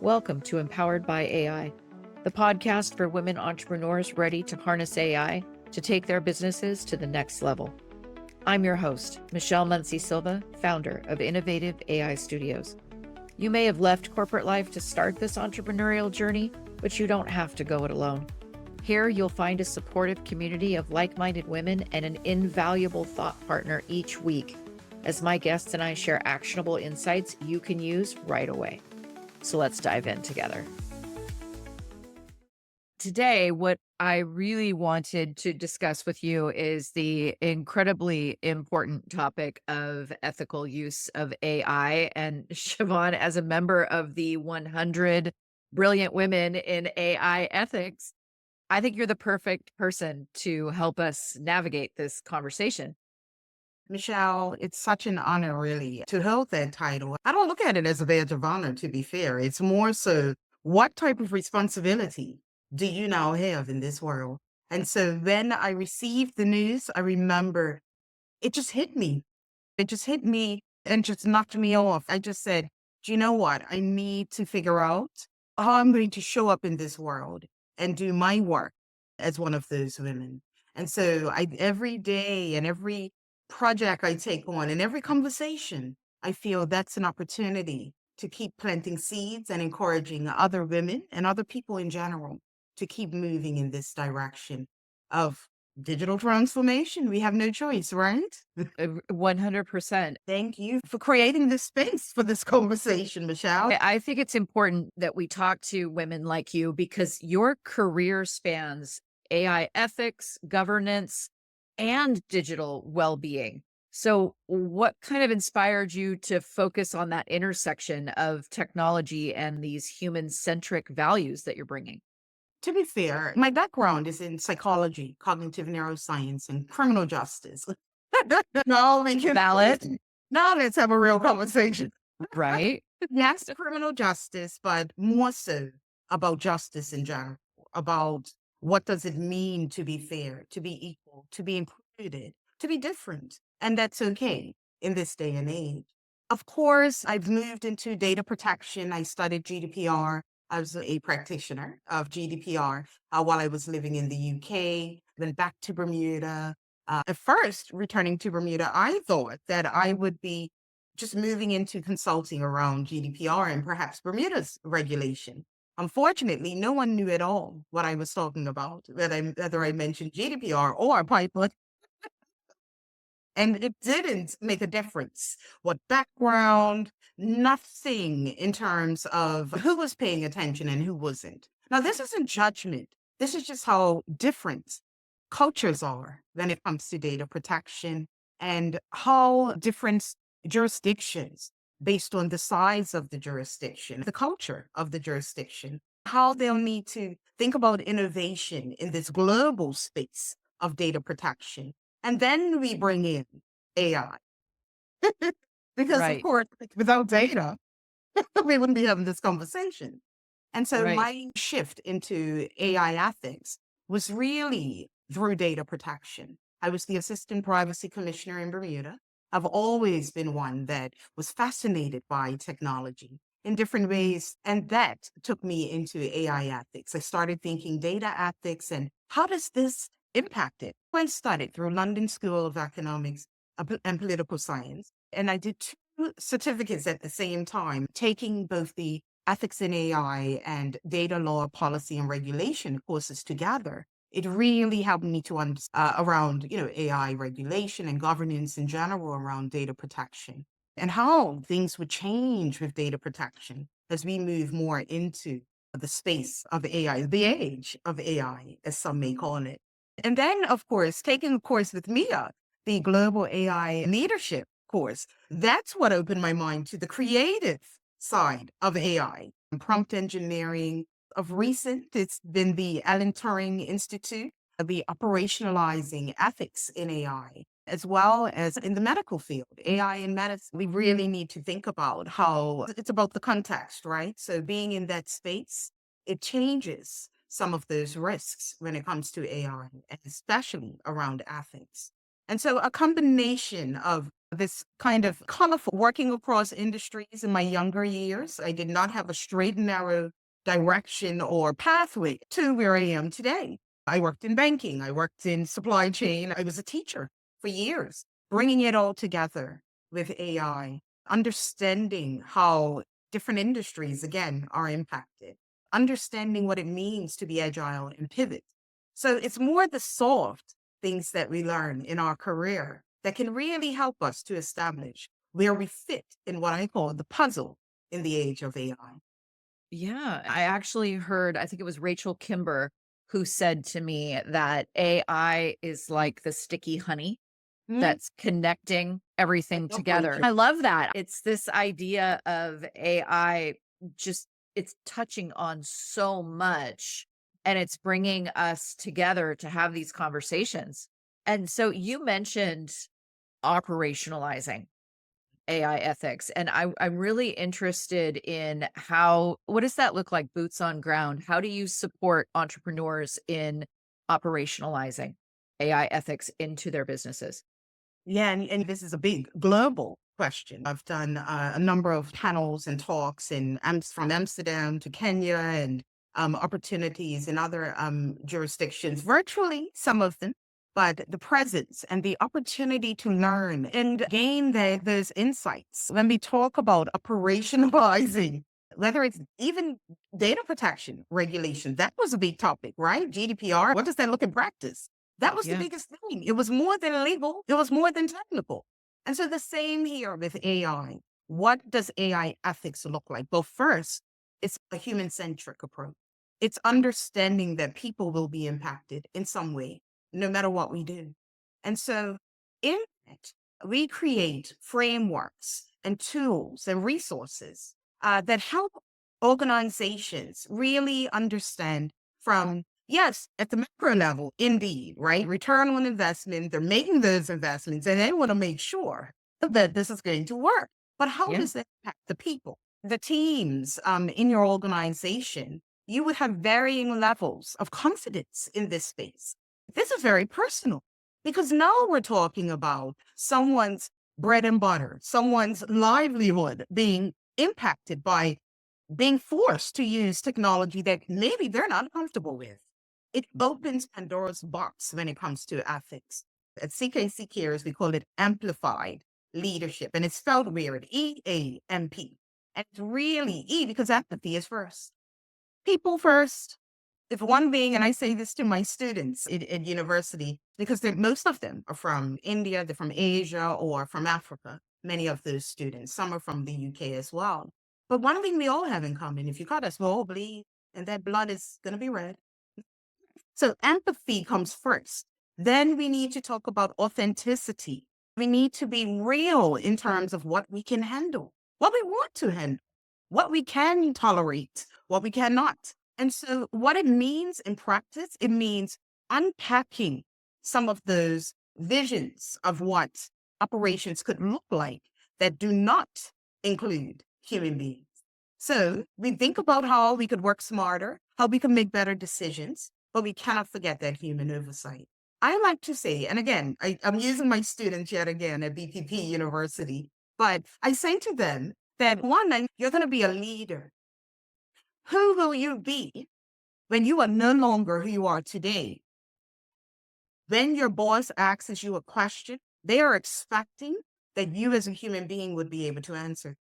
Welcome to Empowered by AI, the podcast for women entrepreneurs ready to harness AI to take their businesses to the next level. I'm your host, Michelle Muncy Silva, founder of Innovative AI Studios. You may have left corporate life to start this entrepreneurial journey, but you don't have to go it alone. Here, you'll find a supportive community of like-minded women and an invaluable thought partner each week, as my guests and I share actionable insights you can use right away. So let's dive in together. Today, what I really wanted to discuss with you is the incredibly important topic of ethical use of AI. And Cha'Von, as a member of the 100 Brilliant Women in AI Ethics, I think you're the perfect person to help us navigate this conversation. Michelle, it's such an honor, really, to hold that title. I don't look at it as a badge of honor, to be fair. It's more so, what type of responsibility do you now have in this world? And so when I received the news, I remember it just hit me. It just hit me and just knocked me off. I just said, do you know what? I need to figure out how I'm going to show up in this world and do my work as one of those women. And so every day and every project I take on and every conversation, I feel that's an opportunity to keep planting seeds and encouraging other women and other people in general to keep moving in this direction of digital transformation. We have no choice, right? 100%. Thank you for creating this space for this conversation, Michelle. I think it's important that we talk to women like you because your career spans AI ethics, governance, and digital well-being. So what kind of inspired you to focus on that intersection of technology and these human-centric values that you're bringing? To be fair, my background is in psychology, cognitive neuroscience, and criminal justice. No, we can Valid, now let's have a real conversation. right? Yes, criminal justice, but more so about justice in general, about what does it mean to be fair, to be equal, to be included, to be different. And that's okay in this day and age. Of course, I've moved into data protection. I studied GDPR. I was a practitioner of GDPR while I was living in the UK, then back to Bermuda. At first, returning to Bermuda, I thought that I would be just moving into consulting around GDPR and perhaps Bermuda's regulation. Unfortunately, no one knew at all what I was talking about, whether I mentioned GDPR or pipeline. And it didn't make a difference. What background, nothing in terms of who was paying attention and who wasn't. Now, this isn't judgment. This is just how different cultures are when it comes to data protection and how different jurisdictions, based on the size of the jurisdiction, the culture of the jurisdiction, how they'll need to think about innovation in this global space of data protection. And then we bring in AI. Because, of Right, course, without data, we wouldn't be having this conversation. And so right. my shift into AI ethics was really through data protection. I was the assistant privacy commissioner in Bermuda. I've always been one that was fascinated by technology in different ways. And that took me into AI ethics. I started thinking data ethics and how does this impact it? I studied through London School of Economics and Political Science. And I did 2 certificates at the same time, taking both the ethics in AI and data law, policy, and regulation courses together. It really helped me to understand around, AI regulation and governance in general around data protection and how things would change with data protection as we move more into the space of AI, the age of AI, as some may call it. And then, of course, taking a course with Mia, the Global AI Leadership course, that's what opened my mind to the creative side of AI, prompt engineering. Of recent, it's been the Alan Turing Institute, the Operationalizing Ethics in AI, as well as in the medical field, AI in medicine. We really need to think about how it's about the context, right? So being in that space, it changes some of those risks when it comes to AI, and especially around ethics. And so a combination of this kind of colorful working across industries in my younger years. I did not have a straight and narrow direction or pathway to where I am today. I worked in banking, I worked in supply chain, I was a teacher for years, bringing it all together with AI, understanding how different industries, again, are impacted, understanding what it means to be agile and pivot. So it's more the soft things that we learn in our career that can really help us to establish where we fit in what I call the puzzle in the age of AI. Yeah, I actually heard, I think it was Rachel Kimber who said to me that AI is like the sticky honey Mhm. that's connecting I everything love together. Rachel. I love that. It's this idea of AI just it's touching on so much and it's bringing us together to have these conversations. And so you mentioned operationalizing AI ethics, and I'm really interested in how what does that look like boots on ground? How do you support entrepreneurs in operationalizing AI ethics into their businesses? Yeah, and this is a big global question. I've done a number of panels and talks from Amsterdam to Kenya and opportunities in other jurisdictions, virtually some of them, but the presence and the opportunity to learn and gain those insights. When we talk about operationalizing, whether it's even data protection regulation, that was a big topic, right? GDPR, what does that look in practice? That was the Yeah. biggest thing. It was more than legal, it was more than technical. And so the same here with AI. What does AI ethics look like? Well, first, it's a human centric approach. It's understanding that people will be impacted in some way, no matter what we do. And so in it, we create frameworks and tools and resources that help organizations really understand from yes, at the macro level, indeed, right? Return on investment, they're making those investments and they want to make sure that this is going to work. But how Yeah. does that impact the people, the teams in your organization? You would have varying levels of confidence in this space. This is very personal because now we're talking about someone's bread and butter, someone's livelihood being impacted by being forced to use technology that maybe they're not comfortable with. It opens Pandora's box when it comes to ethics. At CKC Cares, we call it amplified leadership, and it's spelled weird, EAMP. And it's really E because empathy is first. People first. If one being, and I say this to my students at university, because most of them are from India, they're from Asia, or from Africa, many of those students. Some are from the UK as well. But one thing we all have in common, if you got a small bleed and that blood is going to be red, so empathy comes first. Then we need to talk about authenticity. We need to be real in terms of what we can handle, what we want to handle, what we can tolerate, what we cannot. And so, what it means in practice, it means unpacking some of those visions of what operations could look like that do not include human beings. So, we think about how we could work smarter, how we can make better decisions, but we cannot forget that human oversight. I like to say, and again, I'm using my students yet again at BPP University, but I say to them that one, you're going to be a leader. Who will you be when you are no longer who you are today? When your boss asks you a question, they are expecting that you as a human being would be able to answer.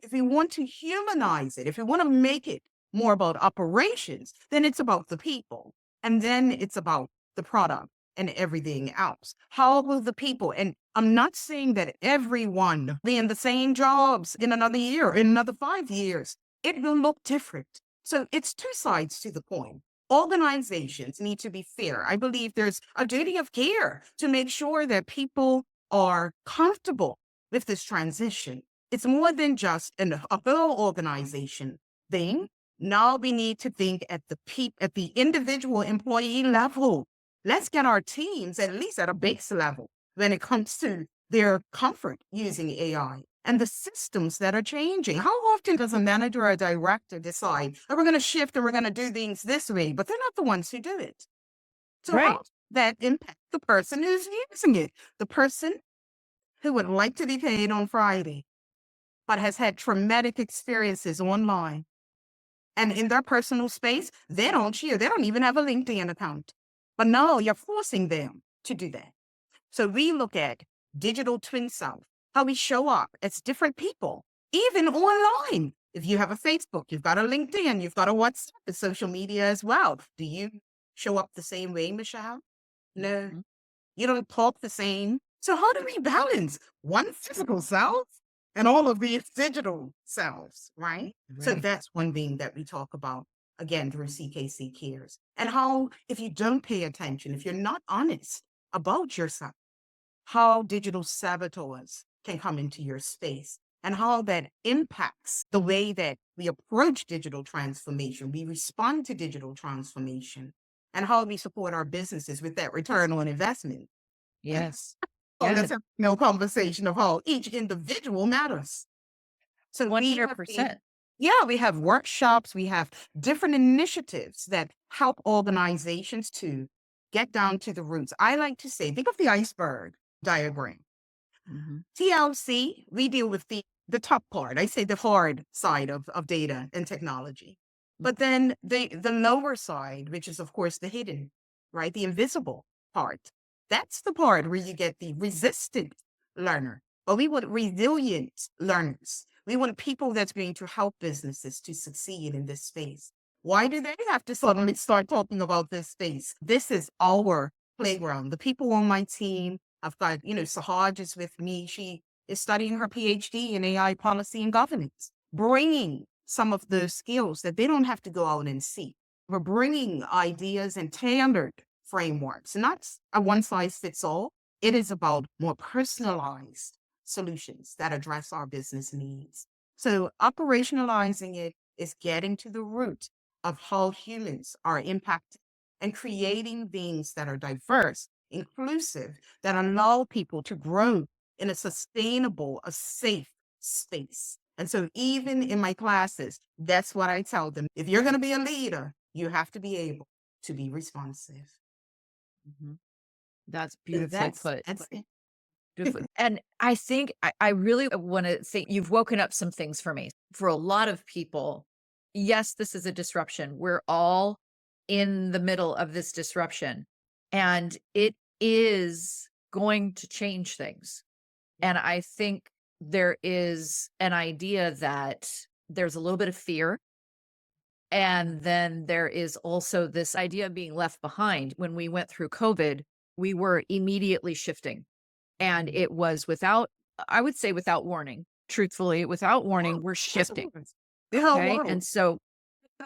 If we want to humanize it, if we want to make it more about operations, then it's about the people. And then it's about the product and everything else. How will the people, and I'm not saying that everyone be in the same jobs in another year, in another 5 years. It will look different. So it's two sides to the coin. Organizations need to be fair. I believe there's a duty of care to make sure that people are comfortable with this transition. It's more than just a whole organization thing. Now we need to think at at the individual employee level. Let's get our teams at least at a base level when it comes to their comfort using AI and the systems that are changing. How often does a manager or a director decide, oh, we're going to shift and we're going to do things this way, but they're not the ones who do it? So how Right. does that impact the person who's using it? The person who would like to be paid on Friday, but has had traumatic experiences online. And in their personal space, they don't share. They don't even have a LinkedIn account. But no, you're forcing them to do that. So we look at digital twin self, how we show up as different people, even online. If you have a Facebook, you've got a LinkedIn, you've got a WhatsApp, a social media as well. Do you show up the same way, Michelle? No, Mhm. you don't talk the same. So how do we balance one physical self and all of these digital selves, right? So Right. that's one thing that we talk about again through CKC Cares. And how, if you don't pay attention, if you're not honest about yourself, how digital saboteurs can come into your space and how that impacts the way that we approach digital transformation, we respond to digital transformation, and how we support our businesses with that return on investment. Yes. Oh, Yeah. that's a no conversation of how each individual matters. So we have 100%. we have workshops, we have different initiatives that help organizations to get down to the roots. I like to say, think of the iceberg diagram. Mhm. TLC, we deal with the top part. I say the hard side of data and technology. But then the lower side, which is of course the hidden, right? The invisible part. That's the part where you get the resistant learner. But we want resilient learners. We want people that's going to help businesses to succeed in this space. Why do they have to suddenly start talking about this space? This is our playground. The people on my team, I've got, Sahaj is with me. She is studying her PhD in AI policy and governance, bringing some of the skills that they don't have to go out and seek. We're bringing ideas and tailored frameworks, not a one size fits all. It is about more personalized solutions that address our business needs. So operationalizing it is getting to the root of how humans are impacted and creating beings that are diverse, inclusive, that allow people to grow in a sustainable, a safe space. And so even in my classes, that's what I tell them. If you're going to be a leader, you have to be able to be responsive. Mhm. That's So beautifully put. that's it. Beautiful. And I think I really want to say you've woken up some things for me. For a lot of people, yes, this is a disruption. We're all in the middle of this disruption, and it is going to change things. And I think there is an idea that there's a little bit of fear. And then there is also this idea of being left behind. When we went through COVID, we were immediately shifting. And it was without, I would say without warning, truthfully, without warning, we're That's shifting. what it is. The whole Okay. world. And so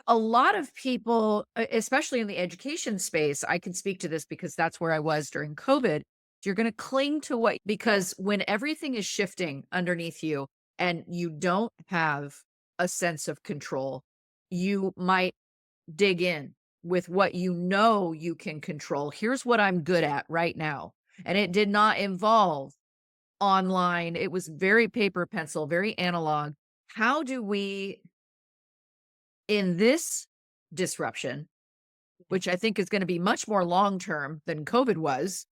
a lot of people, especially in the education space, I can speak to this because that's where I was during COVID. You're going to cling to what, because when everything is shifting underneath you and you don't have a sense of control, you might dig in with what you know you can control. Here's what I'm good at right now. And it did not involve online. It was very paper pencil, very analog. How do we, in this disruption, which I think is going to be much more long term than COVID was,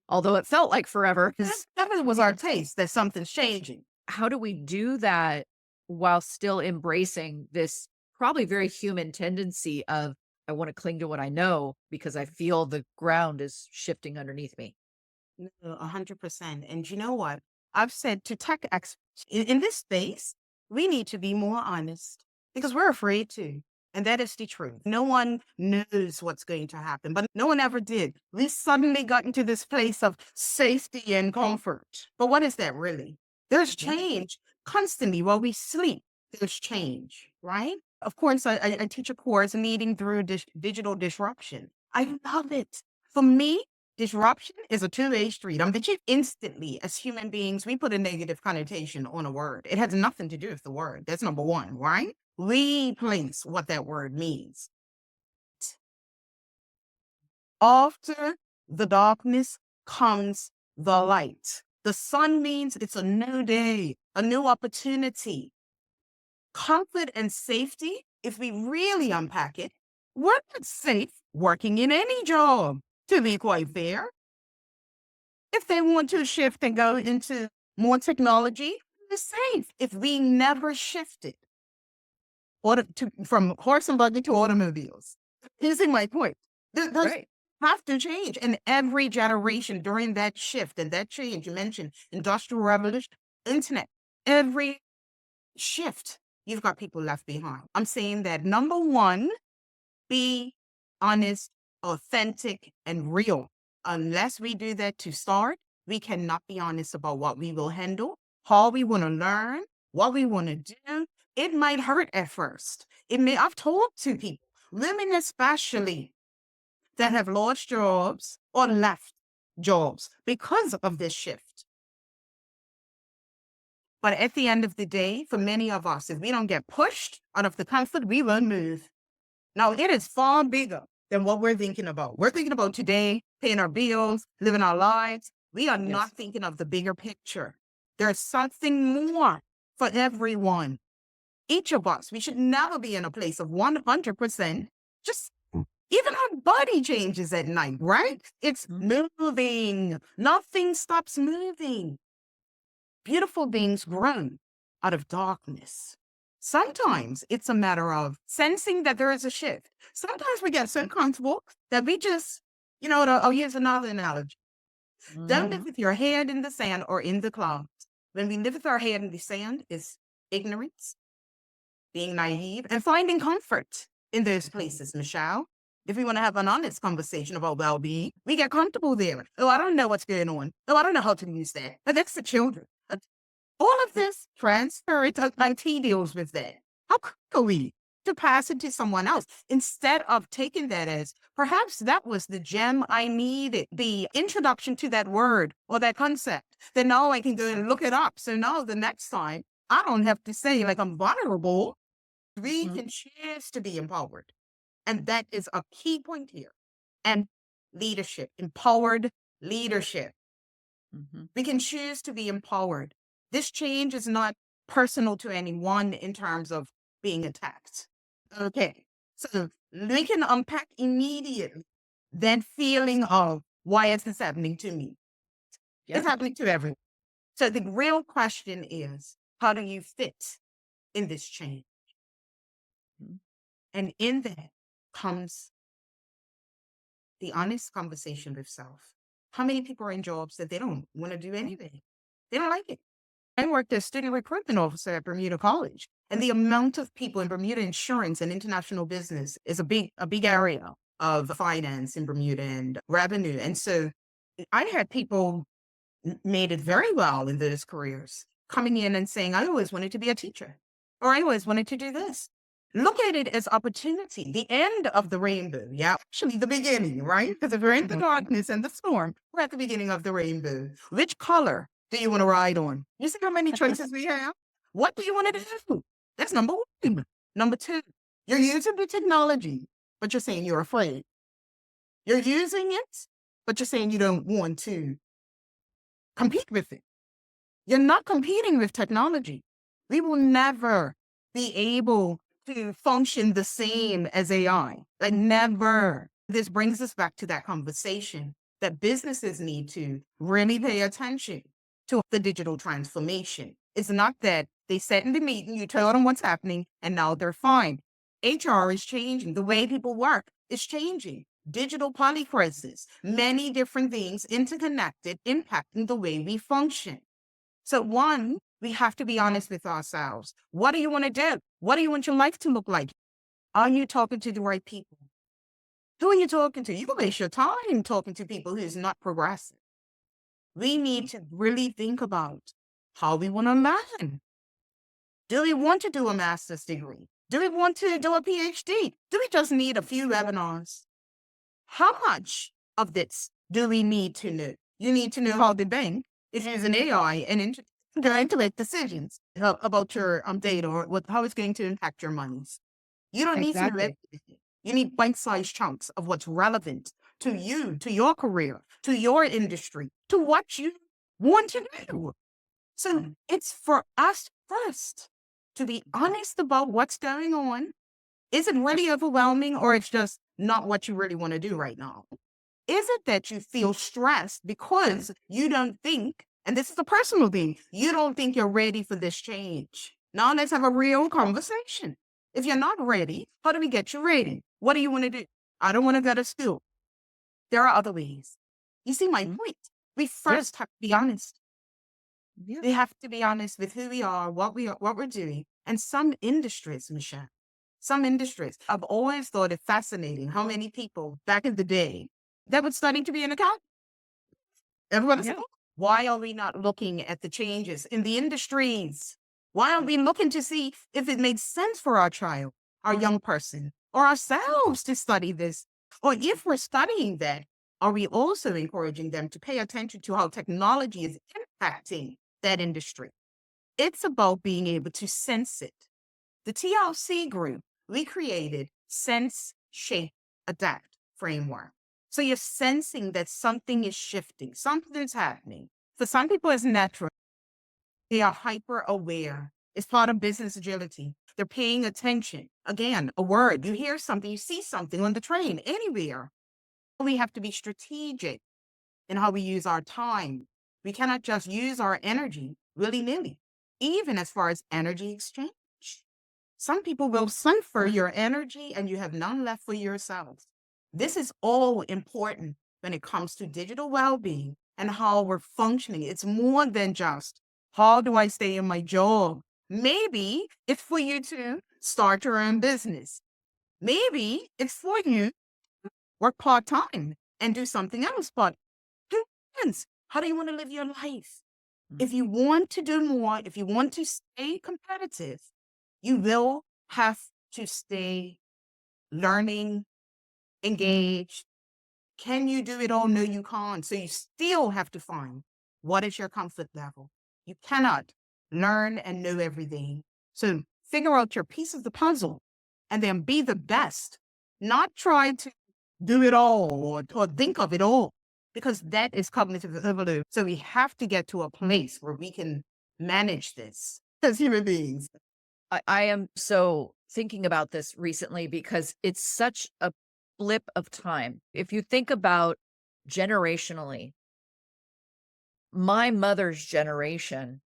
although it felt like forever, That was our taste that something's changing. how do we do that while still embracing this probably very human tendency of, I want to cling to what I know because I feel the ground is shifting underneath me? No, 100%. And you know what? I've said to tech experts in this space, we need to be more honest because we're afraid to. And that is the truth. No one knows what's going to happen, but no one ever did. We suddenly got into this place of safety and comfort. But what is that really? There's Yeah. change constantly while we sleep. There's change, right? Of course, I teach a course leading through digital disruption. I love it. For me, disruption is a two-way street. I'm the instantly, as human beings, we put a negative connotation on a word. It has nothing to do with the word. That's number one, right? We place what that word means. After the darkness comes the light. The sun means it's a new day, a new opportunity. Comfort and safety, if we really unpack it, we're not safe working in any job, to be quite fair. If they want to shift and go into more technology is safe. If we never shifted from horse and buggy to automobiles, here's my point. Those Right. have to change. And every generation during that shift and that change, you mentioned industrial revolution, internet, every shift, you've got people left behind. I'm saying that number one, be honest, authentic, and real. Unless we do that to start, we cannot be honest about what we will handle, how we want to learn, what we want to do. It might hurt at first. I've talked to people, women especially, that have lost jobs or left jobs because of this shift. But at the end of the day, for many of us, if we don't get pushed out of the comfort, we won't move. Now, it is far bigger than what we're thinking about. We're thinking about today, paying our bills, living our lives. We are not thinking of the bigger picture. There's something more for everyone. Each of us, we should never be in a place of 100%. Just even our body changes at night, right? It's moving. Nothing stops moving. Beautiful things grow out of darkness. Sometimes it's a matter of sensing that there is a shift. Sometimes we get so comfortable that we just, I'll use another analogy. Don't live with your head in the sand or in the clouds. When we live with our head in the sand, is ignorance, being naive, and finding comfort in those places, Michelle. If we want to have an honest conversation about well-being, we get comfortable there. Oh, I don't know what's going on. Oh, I don't know how to use that. But that's the children. All of this transfer, IT deals with that. How are we to pass it to someone else instead of taking that as perhaps that was the gem I needed, the introduction to that word or that concept. Then now I can go and look it up. So now the next time I don't have to say like I'm vulnerable. We can choose to be empowered. And that is a key point here. And leadership, empowered leadership. We can choose to be empowered. This change is not personal to anyone in terms of being attacked. Okay, so we can unpack immediately that feeling of why is this happening to me? It's happening to everyone. So the real question is, how do you fit in this change? And in that comes the honest conversation with self. How many people are in jobs that they don't want to do anything? They don't like it. I worked as student recruitment officer at Bermuda College, and the amount of people in Bermuda insurance and international business is a big area of finance in Bermuda and revenue. And so I had people made it very well in those careers coming in and saying, I always wanted to be a teacher, or I always wanted to do this. Look at it as opportunity, the end of the rainbow. Yeah, actually the beginning, right? Because if we're in the darkness and the storm, we're at the beginning of the rainbow. Which color do you want to ride on? You see how many choices we have? What do you want to do? That's number one. Number two, you're using the technology, but you're saying you're afraid. You're using it, but you're saying you don't want to compete with it. You're not competing with technology. We will never be able to function the same as AI. Like never. This brings us back to that conversation that businesses need to really pay attention to the digital transformation. It's not that they sat in the meeting, you tell them what's happening, and now they're fine. HR is changing. The way people work is changing. Digital polycrisis, many different things interconnected, impacting the way we function. So one, we have to be honest with ourselves. What do you want to do? What do you want your life to look like? Are you talking to the right people? Who are you talking to? You can waste your time talking to people who's not progressive. We need to really think about how we want to learn. Do we want to do a master's degree? Do we want to do a PhD? Do we just need a few webinars? How much of this do we need to know? You need to know how the bank is using AI and trying to make decisions about your data or how it's going to impact your monies. You don't need to know everything. You need bite-sized chunks of what's relevant to you, to your career, to your industry, to what you want to do. So it's for us first to be honest about what's going on. Is it really overwhelming, or it's just not what you really want to do right now? Is it that you feel stressed because you don't think And this is a personal thing. You don't think you're ready for this change. Now let's have a real conversation. If you're not ready, how do we get you ready? What do you want to do? I don't want to go to school. There are other ways. You see my point? We first have to be honest. Yeah. We have to be honest with who we are, what we're doing. And some industries, Michelle, some industries, I've always thought it fascinating how many people back in the day that would study to be an accountant. Everyone said, Yeah. why are we not looking at the changes in the industries? Why aren't we looking to see if it makes sense for our child, our young person, or ourselves to study this? Or if we're studying that, are we also encouraging them to pay attention to how technology is impacting that industry? It's about being able to sense it. The TLC group, we created Sense, Shape, Adapt framework. So you're sensing that something is shifting, something's happening. For some people, it's natural. They are hyper aware. It's part of business agility. They're paying attention. Again, a word, you hear something, you see something on the train, anywhere. We have to be strategic in how we use our time. We cannot just use our energy willy-nilly, even as far as energy exchange. Some people will sulfur your energy and you have none left for yourselves. This is all important when it comes to digital well-being and how we're functioning. It's more than just, how do I stay in my job? Maybe it's for you to start your own business. Maybe it's for you to work part-time and do something else. But depends. How do you want to live your life? If you want to do more, if you want to stay competitive, you will have to stay learning, engaged. Can you do it all? No, you can't. So you still have to find what is your comfort level. You cannot learn and know everything. So figure out your piece of the puzzle and then be the best, not try to do it all or think of it all, because that is cognitive overload. So we have to get to a place where we can manage this as human beings. I am so thinking about this recently because it's such a blip of time. If you think about generationally, my mother's generation,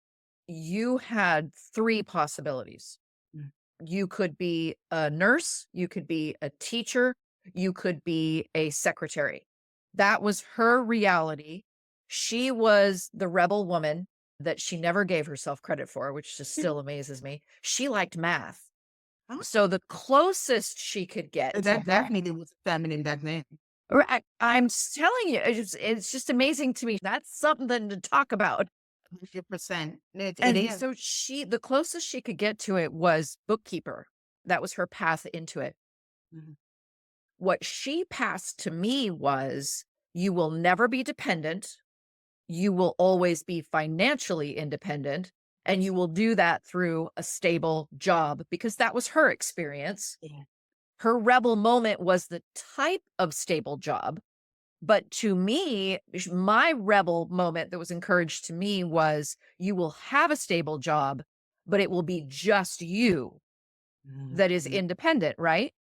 you had three possibilities. Mm. You could be a nurse, you could be a teacher, you could be a secretary. That was her reality. She was the rebel woman that she never gave herself credit for, which just still amazes me. She liked math. Oh, So the closest she could get to that definitely was feminine back then. I'm telling you, it's just amazing to me. That's something to talk about. 100%. It And is. so the closest she could get to it was bookkeeper. That was her path into it. Mhm. What she passed to me was, you will never be dependent. You will always be financially independent. And you will do that through a stable job, because that was her experience. Yeah. Her rebel moment was the type of stable job. But to me, my rebel moment that was encouraged to me was, you will have a stable job, but it will be just you that is Mhm. independent, right?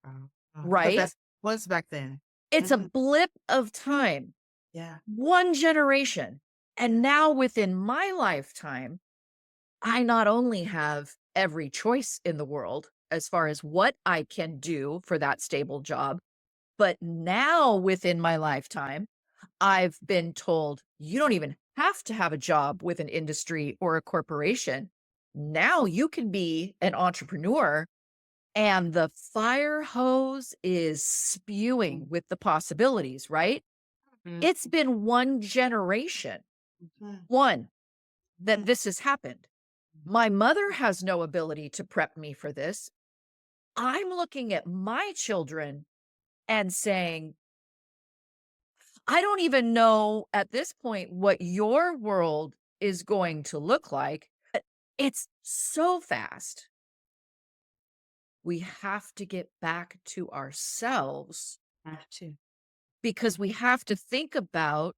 Because Right? that was back then. It's a Mhm. blip of time, Yeah. one generation. And now within my lifetime, I not only have every choice in the world as far as what I can do for that stable job, but now within my lifetime, I've been told, you don't even have to have a job with an industry or a corporation. Now you can be an entrepreneur, and the fire hose is spewing with the possibilities, right? Mhm. It's been one generation, Mhm. one, that this has happened. My mother has no ability to prep me for this. I'm looking at my children and saying, I don't even know at this point what your world is going to look like. It's so fast. We have to get back to ourselves, Have to. because we have to think about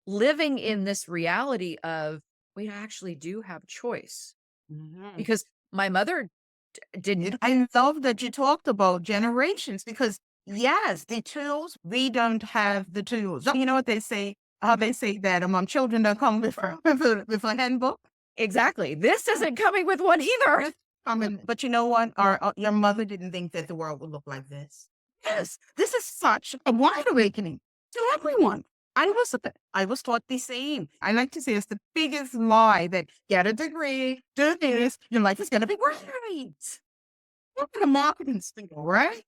living in this reality of, we actually do have choice. Mhm. Because my mother didn't. I love that you talked about generations, because yes, the tools, we don't have the tools. You know what they say? how they say that among children don't come with a handbook. Exactly. This isn't coming with one either. But you know what? Your mother didn't think that the world would look like this. Yes, this is such a wide awakening to everyone. I was taught the same. I like to say it's the biggest lie that get a degree, do this, your life is going to be great. Look at a marketing spiel, right?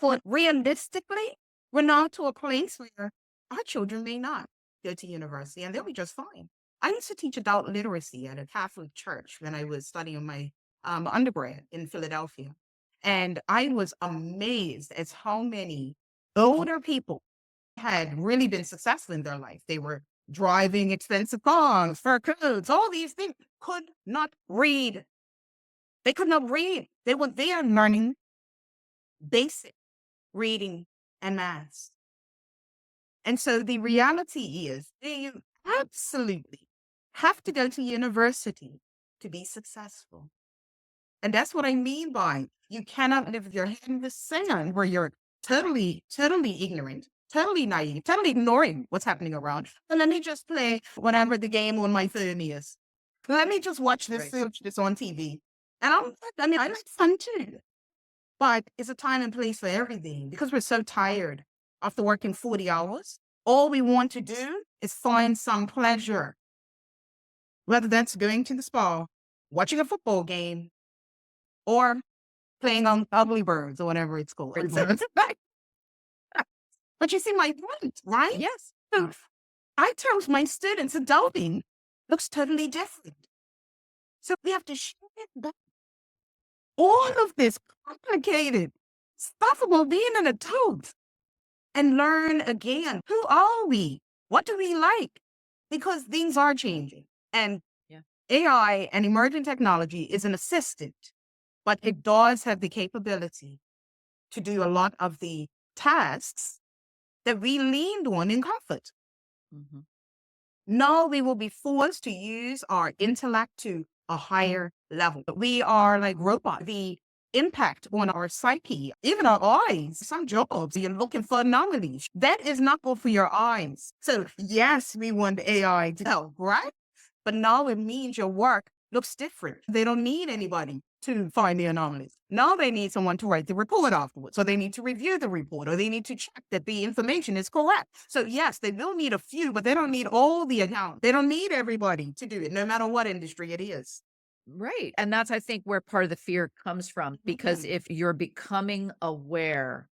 But realistically, we're now to a place where our children may not go to university and they'll be just fine. I used to teach adult literacy at a Catholic church when I was studying my undergrad in Philadelphia. And I was amazed at how many older people had really been successful in their life. They were driving expensive cars, fur coats, all these things, could not read. They could not read. They were there learning basic reading and math. And so the reality is they absolutely have to go to university to be successful. And that's what I mean by you cannot live with your head in the sand where you're totally ignorant, totally naive, totally ignoring what's happening around. And let me just play whatever the game on my phone is. Let me just watch this, watch this on TV. And I like fun too. But it's a time and place for everything because we're so tired after working 40 hours. All we want to do is find some pleasure, whether that's going to the spa, watching a football game, or playing on Ugly Birds or whatever it's called. But you see my point, right? Yes. So I tell my students adulting looks totally different. So we have to shift back all of this complicated stuff about being an adult and learn again, who are we? What do we like? Because things are changing. And AI and emerging technology is an assistant, but it does have the capability to do a lot of the tasks that we leaned on in comfort. Mhm. Now we will be forced to use our intellect to a higher level. We are like robots. The impact on our psyche, even our eyes, some jobs, you're looking for anomalies. That is not good for your eyes. So yes, we want AI to help, right? But now it means your work looks different. They don't need anybody to find the anomalies. Now they need someone to write the report afterwards. So they need to review the report or they need to check that the information is correct. So yes, they will need a few, but they don't need all the accounts. They don't need everybody to do it, no matter what industry it is. Right. And that's, I think, where part of the fear comes from, because if you're becoming aware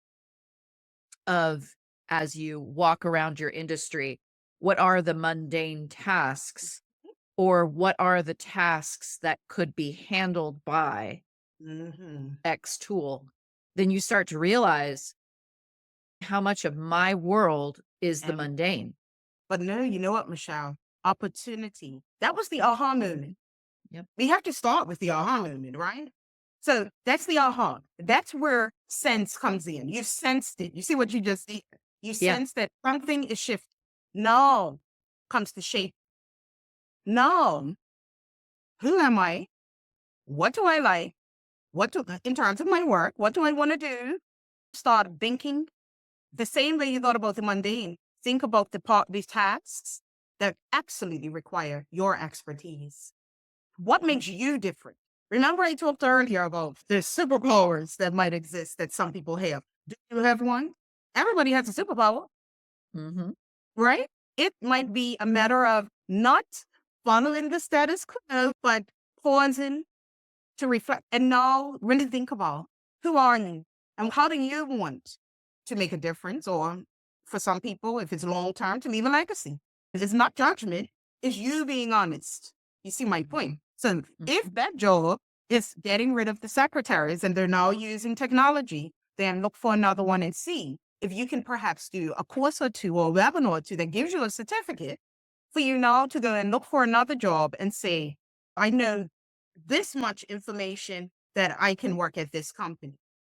of, as you walk around your industry, what are the mundane tasks or what are the tasks that could be handled by X tool, then you start to realize how much of my world is the mundane. But no, you know what, Michelle? Opportunity. That was the aha moment. Yep. We have to start with the aha moment, right? So that's the aha. That's where sense comes in. You sensed it. You see what you just did? You sense that something is shifting. Now comes the shape. Now, who am I? What do I like? In terms of my work, what do I want to do? Start thinking the same way you thought about the mundane. Think about these tasks that absolutely require your expertise. What makes you different? Remember I talked earlier about the superpowers that might exist that some people have. Do you have one? Everybody has a superpower, right? It might be a matter of not following the status quo, but pausing to reflect and now really think about who are you and how do you want to make a difference, or for some people, if it's long term, to leave a legacy. It's not judgment, it's you being honest. You see my point? So if that job is getting rid of the secretaries and they're now using technology, then look for another one and see if you can perhaps do a course or two or a webinar or two that gives you a certificate for you now to go and look for another job and say, I know this much information that I can work at this company.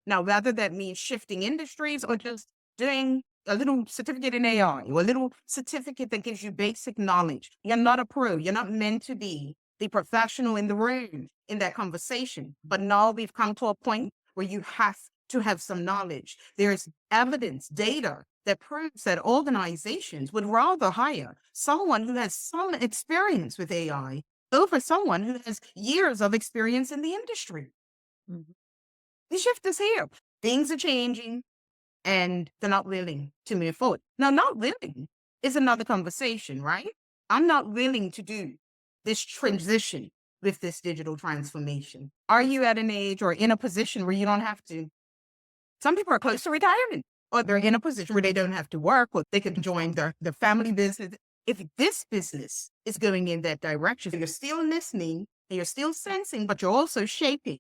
Now, whether that means shifting industries or just doing a little certificate in AI or a little certificate that gives you basic knowledge. You're not a pro. You're not meant to be the professional in the room in that conversation. But now we've come to a point where you have to have some knowledge. There's evidence, data that proves that organizations would rather hire someone who has some experience with AI over someone who has years of experience in the industry. Mhm. The shift is here. Things are changing and they're not willing to move forward. Now, not willing is another conversation, right? I'm not willing to do this transition with this digital transformation. Are you at an age or in a position where you don't have to? Some people are close to retirement, or they're in a position where they don't have to work, or they can join their family business. If this business is going in that direction, you're still listening and you're still sensing, but you're also shaping.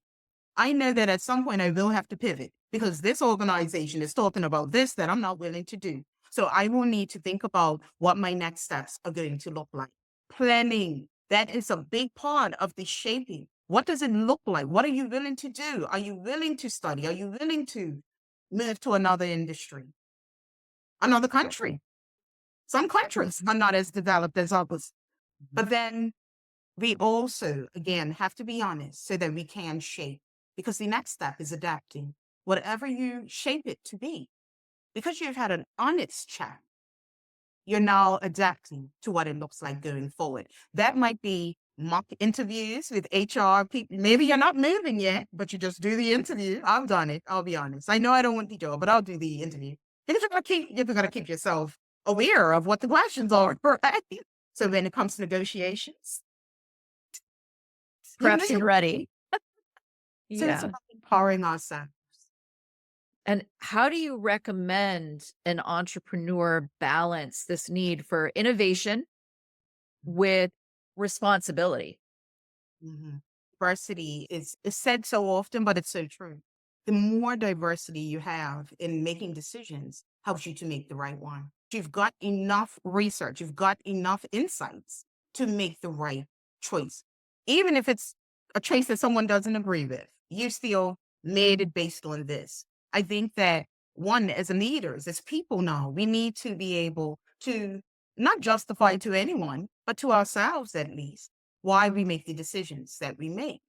I know that at some point I will have to pivot because this organization is talking about this that I'm not willing to do. So I will need to think about what my next steps are going to look like. Planning, that is a big part of the shaping. What does it look like? What are you willing to do? Are you willing to study? Are you willing to move to another industry, another country? Some countries are not as developed as others. But then we also, again, have to be honest so that we can shape, because the next step is adapting whatever you shape it to be. Because you've had an honest chat, you're now adapting to what it looks like going forward. That might be mock interviews with HR people. Maybe you're not moving yet, but you just do the interview. I've done it. I'll be honest. I know I don't want the job, but I'll do the interview. Because you're gonna keep yourself aware of what the questions are, right? So when it comes to negotiations, Prepped and ready. so it's Yeah. about empowering ourselves. And how do you recommend an entrepreneur balance this need for innovation with responsibility? Diversity is said so often, but it's so true. The more diversity you have in making decisions helps you to make the right one. You've got enough research, you've got enough insights to make the right choice. Even if it's a choice that someone doesn't agree with, you still made it based on this. I think that one, as leaders, as people now, we need to be able to not justify to anyone, but to ourselves at least, why we make the decisions that we make.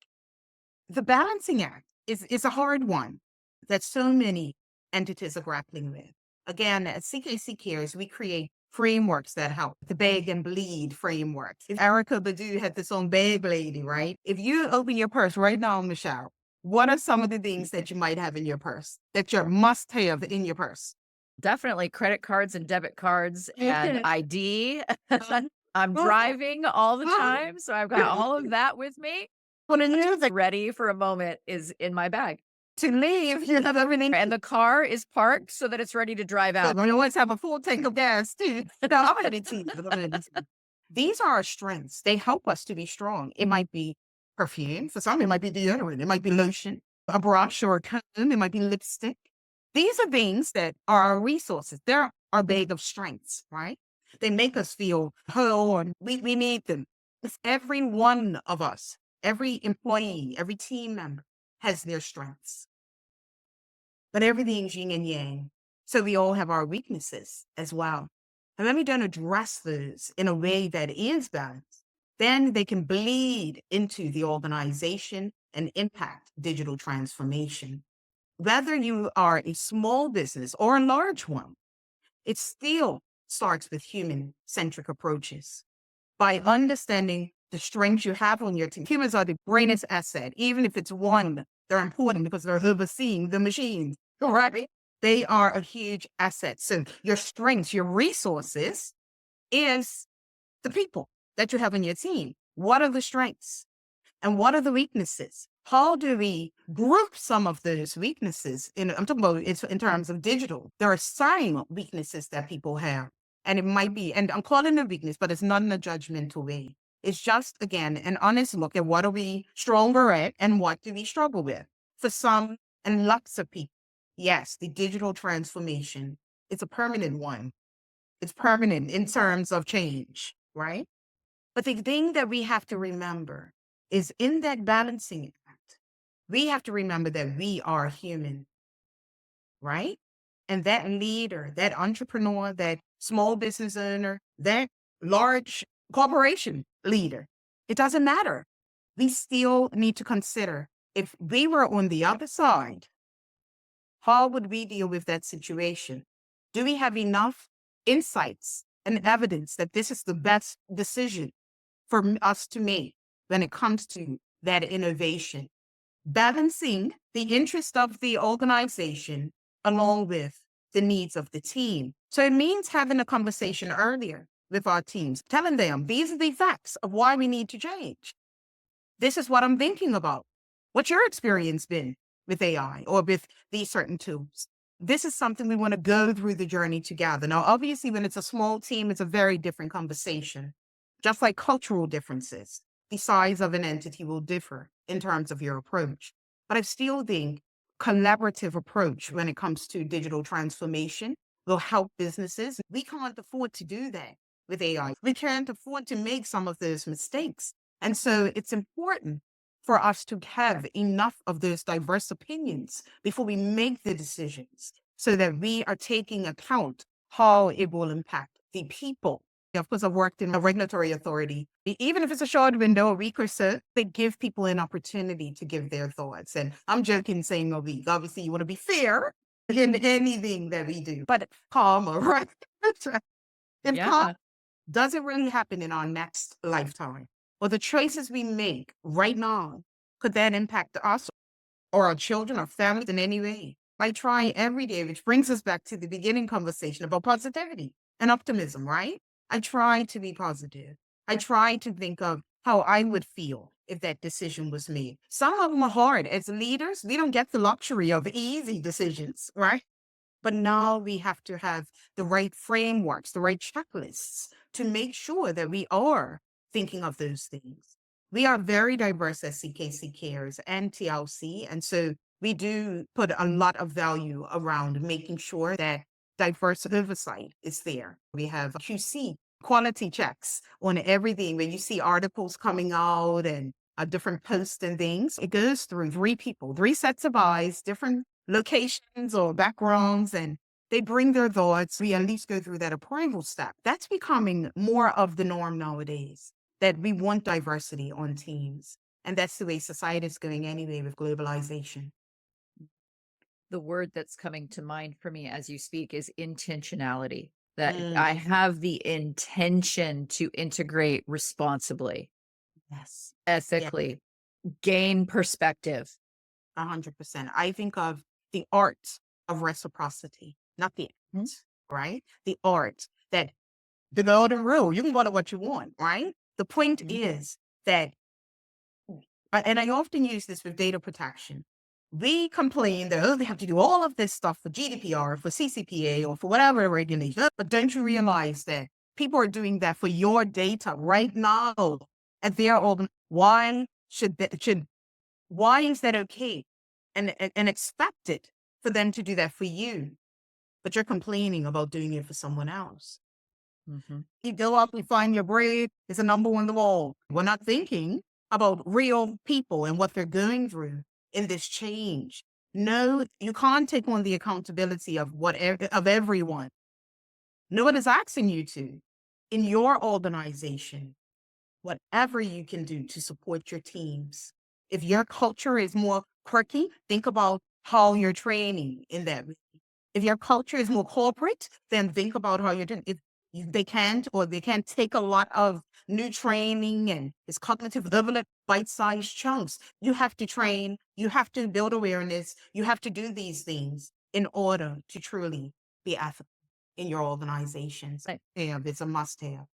The balancing act is a hard one that so many entities are grappling with. Again, at CKC Cares, we create frameworks that help. The beg and bleed framework. If Erica Badu had this own beg lady, right? If you open your purse right now, Michelle, what are some of the things that you might have in your purse that you must have in your purse? Definitely credit cards and debit cards and Okay. ID. Uh, I'm uh, driving all the uh, time, so I've got all of that with me. What it is Ready for a moment is in my bag. to leave, you have everything. And the car is parked so that it's ready to drive out. We always have a full tank of gas too. No, I'm gonna tell you. These are our strengths. They help us to be strong. It might be perfume. For some, it might be deodorant. It might be lotion, a brush or a comb. It might be lipstick. These are things that are our resources. They're our bag of strengths, right? They make us feel whole and we need them. It's every one of us, every employee, every team member has their strengths. But everything's yin and yang. So we all have our weaknesses as well. And when we don't address those in a way that is balanced, then they can bleed into the organization and impact digital transformation. Whether you are a small business or a large one, it still starts with human-centric approaches. By understanding the strengths you have on your team, humans are the greatest asset. Even if it's one, they're important because they're overseeing the machines, right? They are a huge asset. So your strengths, your resources is the people that you have on your team. What are the strengths and what are the weaknesses? How do we group some of those weaknesses? I'm talking about it's in terms of digital. There are silent weaknesses that people have. And it might be, and I'm calling it a weakness, but it's not in a judgmental way. It's just, again, an honest look at what are we stronger at and what do we struggle with. For some and lots of people, yes, the digital transformation, it's a permanent one. It's permanent in terms of change, right? But the thing that we have to remember is in that balancing act, we have to remember that we are human, right? And that leader, that entrepreneur, that small business owner, that large corporation leader, it doesn't matter. We still need to consider if we were on the other side How would we deal with that situation? Do we have enough insights and evidence that this is the best decision for us to make when it comes to that innovation? Balancing the interest of the organization along with the needs of the team. So it means having a conversation earlier with our teams, telling them these are the facts of why we need to change. This is what I'm thinking about. What's your experience been with AI or with these certain tools? This is something we want to go through the journey together. Now, obviously, when it's a small team, it's a very different conversation. Just like cultural differences, the size of an entity will differ in terms of your approach. But I still think collaborative approach when it comes to digital transformation will help businesses. We can't afford to do that with AI. We can't afford to make some of those mistakes. And so it's important for us to have enough of those diverse opinions before we make the decisions so that we are taking account how it will impact the people. Of course, I've worked in a regulatory authority. Even if it's a short window, a week or so, they give people an opportunity to give their thoughts. And I'm joking saying a week. Obviously, you want to be fair in anything that we do, but karma, right? And karma Yeah. doesn't really happen in our next lifetime. Or the choices we make right now, could that impact us or our children or families in any way? I try every day, which brings us back to the beginning conversation about positivity and optimism, right? I try to be positive. I try to think of how I would feel if that decision was made. Some of them are hard. As leaders, we don't get the luxury of easy decisions, right? But now we have to have the right frameworks, the right checklists to make sure that we are thinking of those things. We are very diverse at CKC Cares and TLC. And so we do put a lot of value around making sure that diverse oversight is there. We have QC quality checks on everything. When you see articles coming out and different posts and things, it goes through three people, three sets of eyes, different locations or backgrounds, and they bring their thoughts. We at least go through that approval step. That's becoming more of the norm nowadays, that we want diversity on teams. And that's the way society is going anyway with globalization. The word that's coming to mind for me as you speak is intentionality. That Mm, I have the intention to integrate responsibly, yes. Yeah, ethically, gain perspective. 100%. I think of the art of reciprocity, not the Mhm. act, right? The art that the golden rule, you can call it what you want, right? The point Mhm. is that and I often use this with data protection. We complain that, oh, they have to do all of this stuff for GDPR, for CCPA, or for whatever regulation. But don't you realize that people are doing that for your data right now? And they're all, why why is that okay? And expected for them to do that for you, but you're complaining about doing it for someone else. Mhm. You go up, you find your braid, it's a number on the wall. We're not thinking about real people and what they're going through in this change. No, you can't take on the accountability of of everyone. No one is asking you to. In your organization, whatever you can do to support your teams. If your culture is more quirky, think about how you're training in that. If your culture is more corporate, then think about how you're doing. If they can't, or they can't take a lot of new training and it's cognitive development, bite-sized chunks. You have to train, you have to build awareness, you have to do these things in order to truly be ethical in your organizations. I And it's a must-have.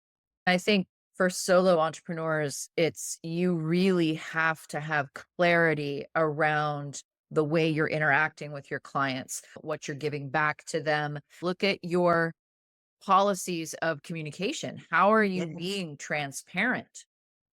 I think for solo entrepreneurs, it's you really have to have clarity around the way you're interacting with your clients, what you're giving back to them. Look at your policies of communication. How are you Yes. being transparent?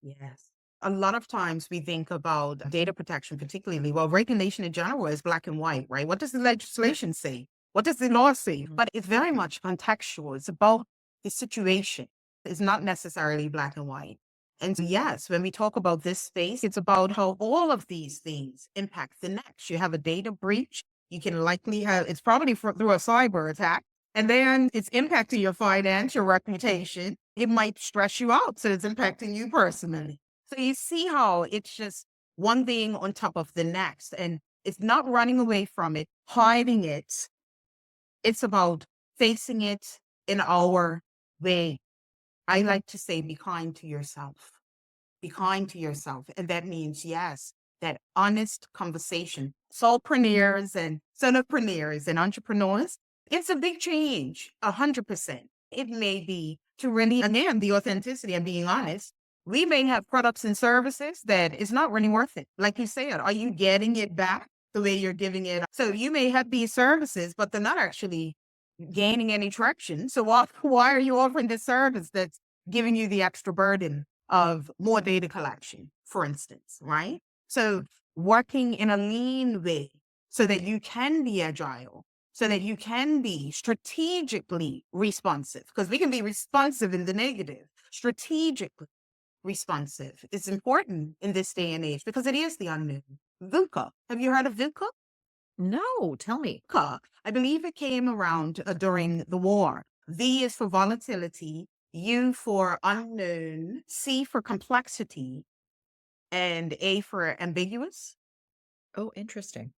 Yes. A lot of times we think about data protection, particularly, well, regulation in general is black and white, right? What does the legislation say? What does the law say? Mhm. But it's very much contextual. It's about the situation. It's not necessarily black and white. And so, yes, when we talk about this space, it's about how all of these things impact the next. You have a data breach. You can likely have, it's probably through a cyber attack. And then it's impacting your financial reputation. It might stress you out. So it's impacting you personally. So you see how it's just one thing on top of the next. And It's not running away from it, hiding it. It's about facing it in our way. I like to say, be kind to yourself. Be kind to yourself. And that means, yes, that honest conversation. Solopreneurs and solopreneurs and entrepreneurs, it's a big change, 100%. It may be to really, again, the authenticity and being honest. We may have products and services that is not really worth it. Like you said, are you getting it back the way you're giving it? So you may have these services, but they're not actually gaining any traction. So why are you offering this service that's giving you the extra burden of more data collection, for instance, right? So working in a lean way so that you can be agile, so that you can be strategically responsive, because we can be responsive in the negative. Strategically responsive is important in this day and age because it is the unknown. VUCA. Have you heard of VUCA? No, tell me. I believe it came around during the war. V is for volatility, U for unknown, C for complexity, and A for ambiguous. Oh, interesting.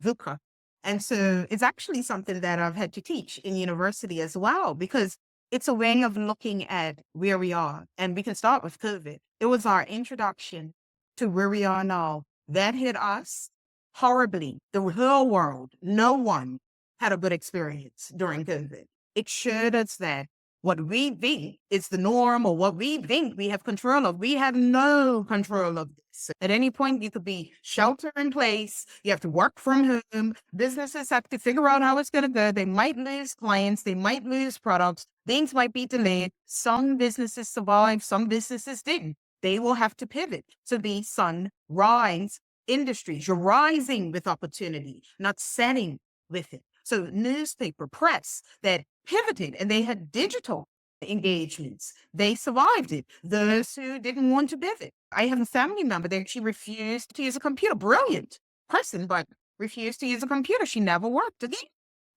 VUCA. And so it's actually something that I've had to teach in university as well, because it's a way of looking at where we are. And we can start with COVID. It was our introduction to where we are now. That hit us horribly. The whole world, no one had a good experience during COVID. It showed us that what we think is the norm or what we think we have control of, we have no control of this. At any point, you could be shelter in place. You have to work from home. Businesses have to figure out how it's going to go. They might lose clients. They might lose products. Things might be delayed. Some businesses survived. Some businesses didn't. They will have to pivot to be sunrise industries. You're rising with opportunity, not setting with it. So newspaper, press that pivoted and they had digital engagements. They survived it. Those who didn't want to pivot. I have a family member that she refused to use a computer. Brilliant person, but refused to use a computer. She never worked again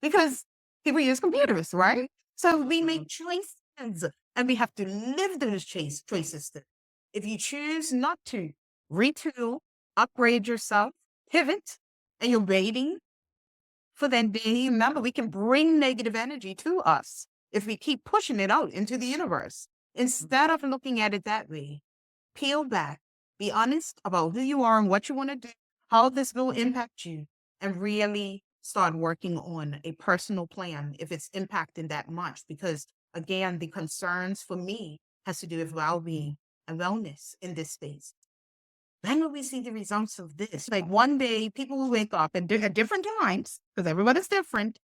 because people use computers, right? So we make choices and we have to live those choices. If you choose not to retool, upgrade yourself, pivot, and you're waiting for that day, remember, we can bring negative energy to us if we keep pushing it out into the universe. Instead of looking at it that way, peel back, be honest about who you are and what you want to do, how this will impact you, and really start working on a personal plan if it's impacting that much. Because again, the concerns for me has to do with well-being and wellness in this space. When will we see the results of this? Like one day people will wake up and do at different times because everybody's different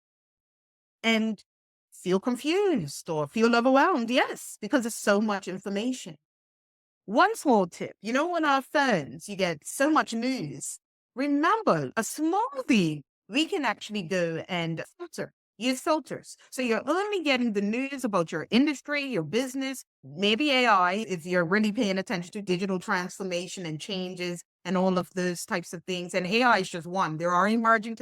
and feel confused or feel overwhelmed. Yes, because there's so much information. One small tip, on our phones, you get so much news. Remember, a small thing, we can actually go and use filters. So you're only getting the news about your industry, your business, maybe AI, if you're really paying attention to digital transformation and changes and all of those types of things. And AI is just one. There are emerging,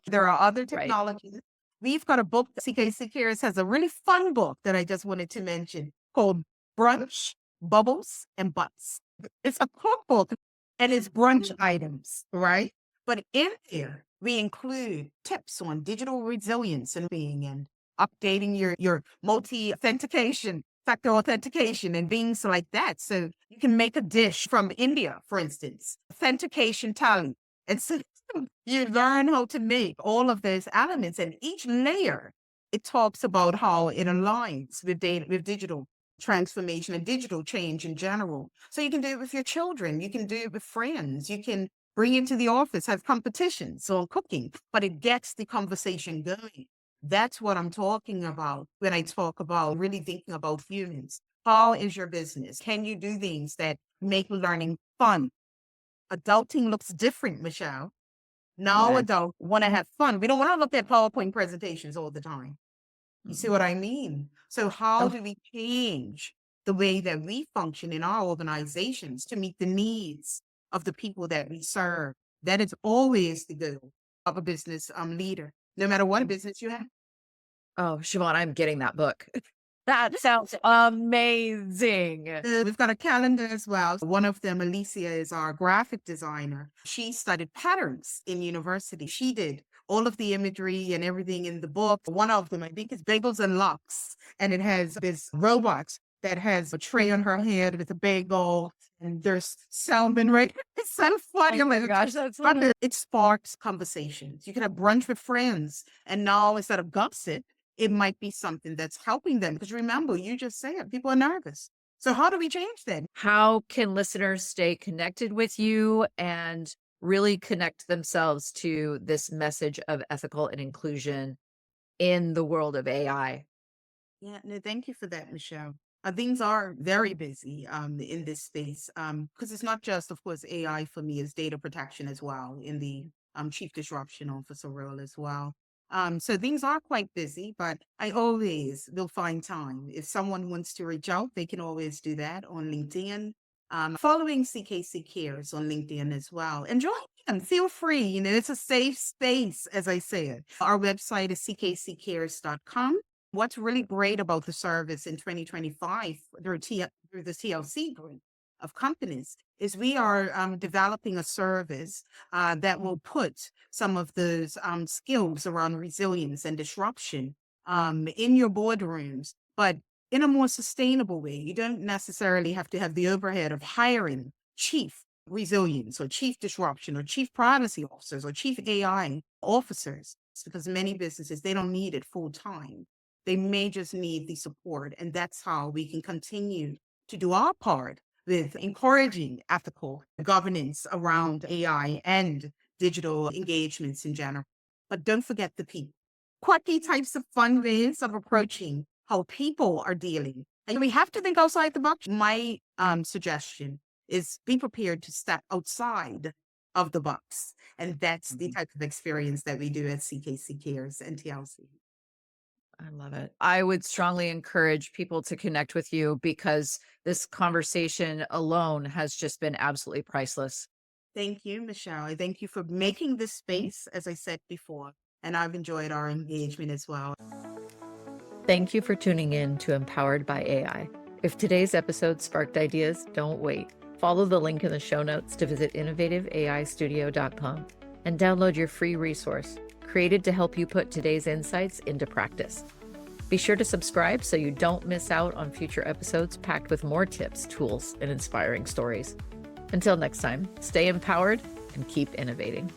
there are other technologies. We've got a book, CKC Cares has a really fun book that I just wanted to mention called Brunch, Bubbles, and Butts. It's a cookbook and it's brunch items, right? But in there, we include tips on digital resilience and being and updating your multi-authentication, factor authentication and things like that. So you can make a dish from India, for instance, authentication talent. And so you learn how to make all of those elements and each layer, it talks about how it aligns with data, with digital transformation and digital change in general. So you can do it with your children. You can do it with friends. You can bring it to the office, have competitions on cooking, but it gets the conversation going. That's what I'm talking about when I talk about really thinking about humans. How is your business? Can you do things that make learning fun? Adulting looks different, Michelle. Now adults want to have fun. We don't want to look at PowerPoint presentations all the time. You see what I mean? So how do we change the way that we function in our organizations to meet the needs of the people that we serve? That is always the goal of a business leader, no matter what business you have. Oh, Cha'Von, I'm getting that book. That sounds amazing. We've got a calendar as well. One of them, Alicia, is our graphic designer. She studied patterns in university. She did all of the imagery and everything in the book. One of them, I think, is Bagels and Lux. And it has this robot that has a tray on her head with a bagel. And there's salmon, right? It's so funny. Oh my gosh, that's funny. It sparks conversations. You can have brunch with friends. And now instead of gossip, it might be something that's helping them. Because remember, you just said people are nervous. So how do we change that? How can listeners stay connected with you and really connect themselves to this message of ethical and inclusion in the world of AI? Yeah, no, thank you for that, Michelle. Things are very busy in this space because it's not just, of course, AI for me, it's data protection as well in the chief disruption officer role as well. So things are quite busy, but I always will find time. If someone wants to reach out, they can always do that on LinkedIn. Following CKC Cares on LinkedIn as well. And join them. Feel free. You know, it's a safe space, as I said. Our website is ckccares.com. What's really great about the service in 2025 through the TLC group of companies is we are developing a service that will put some of those skills around resilience and disruption in your boardrooms, but in a more sustainable way. You don't necessarily have to have the overhead of hiring chief resilience or chief disruption or chief privacy officers or chief AI officers, because many businesses, they don't need it full time. They may just need the support. And that's how we can continue to do our part with encouraging ethical governance around AI and digital engagements in general. But don't forget the people. Quirky types of fun ways of approaching how people are dealing. And we have to think outside the box. My suggestion is be prepared to step outside of the box. And that's the type of experience that we do at CKC Cares and TLC. I love it. I would strongly encourage people to connect with you because this conversation alone has just been absolutely priceless. Thank you, Michelle. I thank you for making this space, as I said before. And I've enjoyed our engagement as well. Thank you for tuning in to Empowered by AI. If today's episode sparked ideas, don't wait. Follow the link in the show notes to visit innovativeaistudio.com and download your free resource created to help you put today's insights into practice. Be sure to subscribe so you don't miss out on future episodes packed with more tips, tools, and inspiring stories. Until next time, stay empowered and keep innovating.